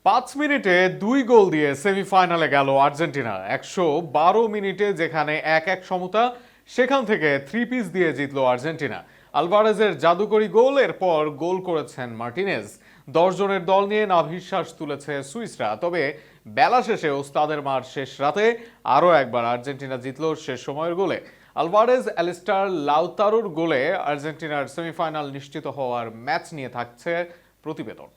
5 মিনিটে 2 গোল দিয়ে সেমিফাইনালে গেল আর্জেন্টিনা। 112 মিনিটে যেখানে 1-1 সমতা, সেখান থেকে 3 পিস দিয়ে জিতলো আর্জেন্টিনা। আলভারেজের জাদুকরি গোল, এরপর গোল করেছেন মার্টিনেজ। 10 জনের দল নিয়ে নাভিশ্বাস তুলেছে সুইসরা। তবে বেলা শেষে ওস্তাদের মার শেষ রাতে আরও একবার আর্জেন্টিনা জিতল শেষ সময়ের গোলে। আলভারেজ অ্যালিস্টার লাউতারোর গোলে আর্জেন্টিনার সেমিফাইনাল নিশ্চিত হওয়ার ম্যাচ নিয়ে থাকছে প্রতিবেদন।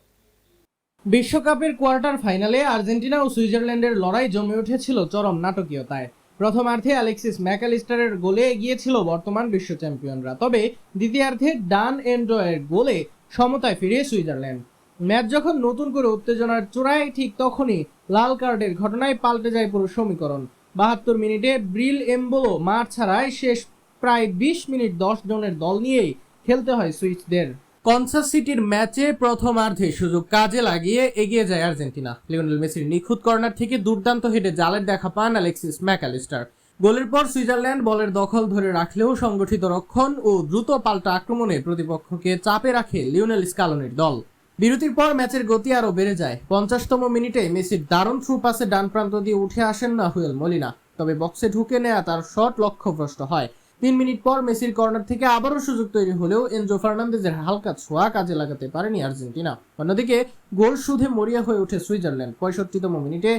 বিশ্বকাপের কোয়ার্টার ফাইনালে আর্জেন্টিনা ও সুইজারল্যান্ডের লড়াই জমে উঠেছিল চরম নাটকীয়তায়। প্রথমার্ধে অ্যালেক্সিস ম্যাকঅ্যালিস্টারের গোলে এগিয়েছিল বর্তমান বিশ্ব চ্যাম্পিয়নরা, তবে দ্বিতীয়ার্ধে ডান এন্ড্রয়ের গোলে সমতায় ফিরে সুইজারল্যান্ড। ম্যাচ যখন নতুন করে উত্তেজনার চূড়ায়, ঠিক তখনই লাল কার্ডের ঘটনায় পাল্টে যায় পুরো সমীকরণ। 72 মিনিটে ব্রিল এমবোলো মাঠ ছাড়ায় শেষ প্রায় 20 মিনিট 10 জনের দল নিয়েই খেলতে হয় সুইসদের। কনসাস সিটির ম্যাচে প্রথমার্ধে সুযোগ কাজে লাগিয়ে এগিয়ে যায় আর্জেন্টিনা। লিওনেল মেসির নিখুঁত কর্নার থেকে দুর্দান্ত হেডে জালের দেখা পান অ্যালেক্সিস ম্যাকঅ্যালিস্টার। গোলের পর সুইজারল্যান্ড বলের দখল ধরে রাখলেও সংগঠিত রক্ষণ ও দ্রুত পাল্টা আক্রমণে প্রতিপক্ষকে চাপে রাখে লিওনেল স্কালোনির দল। বিরতির পর ম্যাচের গতি আরও বেড়ে যায়। 50তম মিনিটে মেসির দারুণ থ্রু পাসে ডান প্রান্ত দিয়ে উঠে আসেন নাহুয়েল মলিনা, তবে বক্সে ঢুকে নেয়া তার শট লক্ষ্যভ্রষ্ট হয়। 3 মিনিট পর মেসির কর্নার থেকে আবারও সুযোগ তৈরি হলেও এনজো ফার্নান্দেজের হালকা ছোঁয়া কাজে লাগাতে পারেনি আর্জেন্টিনা। অন্যদিকে গোল শুধে মরিয়া হয়ে ওঠে সুইজারল্যান্ড। 65তম মিনিটে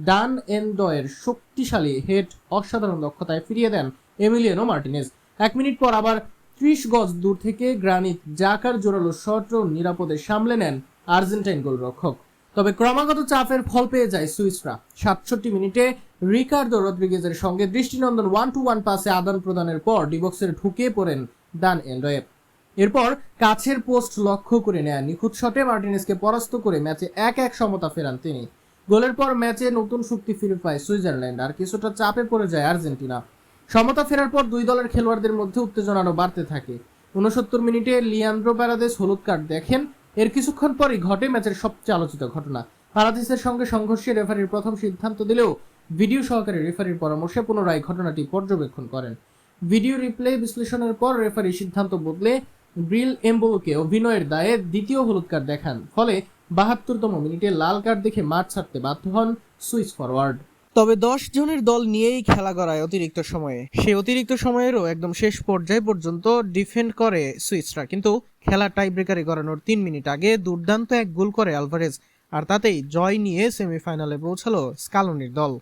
ডান এন্ডয়ের শক্তিশালী হেড অসাধারণ দক্ষতায় ফিরিয়ে দেন এমিলিয়ানো মার্টিনেজ। 1 মিনিট পর আবার 30 গজ দূর থেকে গ্রানিট জাকার জোরালো শটও নিরাপদে সামলে নেন আর্জেন্টাইন গোলরক্ষক। তবে ক্রমাগত চাপের ফল পেয়ে যায় সুইসরা। 67 মিনিটে রিকার্ডো রদ্রিগেজের সঙ্গে দৃষ্টিনন্দন 1-to-1 পাসে আদান প্রদানের পর ডিবক্সের ঢুকে পড়েন ডান এন্ডয়ে। এরপর কাছের পোস্ট লক্ষ্য করে নেয়া নিখুঁত শটে মার্টিনেজকে পরাস্ত করে ম্যাচে 1-1 সমতা ফেরান তিনি। গোলের পর ম্যাচে নতুন শক্তি ফিরে পায় সুইজারল্যান্ড, আর কিছুটা চাপে পড়ে যায় আর্জেন্টিনা। সমতা ফেরার পর দুই দলের খেলোয়াড়দের মধ্যে উত্তেজনা আরও বাড়তে থাকে। 69 মিনিটে লিয়ান্দ্রো প্যারাদেস হলুদ কার্ড দেখেন। এর কিছুক্ষণ পরই ঘটে ম্যাচের সবচেয়ে আলোচিত ঘটনা। প্যারাদেসের সঙ্গে সংঘর্ষে রেফারির প্রথম সিদ্ধান্ত দিলেও ভিডিও সহকারে রেফারির পরামর্শে পুনরায় ঘটনাটি পর্যবেক্ষণ করেন। ভিডিও রিপ্লে বিশ্লেষণের পর রেফারি সিদ্ধান্ত বদলে ব্রিল এমবোলোকে অভিনয়ের দায়ে দ্বিতীয় হলুদ কার্ড দেখান। ফলে 72তম মিনিটে লাল কার্ড দেখে মাঠ ছাড়তে বাধ্য হন সুইস ফরওয়ার্ড। তবে 10 জনের দল নিয়েই খেলা গড়ায় অতিরিক্ত সময়ে। সেই অতিরিক্ত সময়েরও একদম শেষ পর্যায় পর্যন্ত ডিফেন্ড করে সুইসরা, কিন্তু খেলা টাই ব্রেকারে গড়ানোর 3 মিনিট আগে দুর্দান্ত এক গোল করে আলভারেজ, আর তাতেই জয় নিয়ে সেমিফাইনালে পৌঁছালো স্কালোনির দল।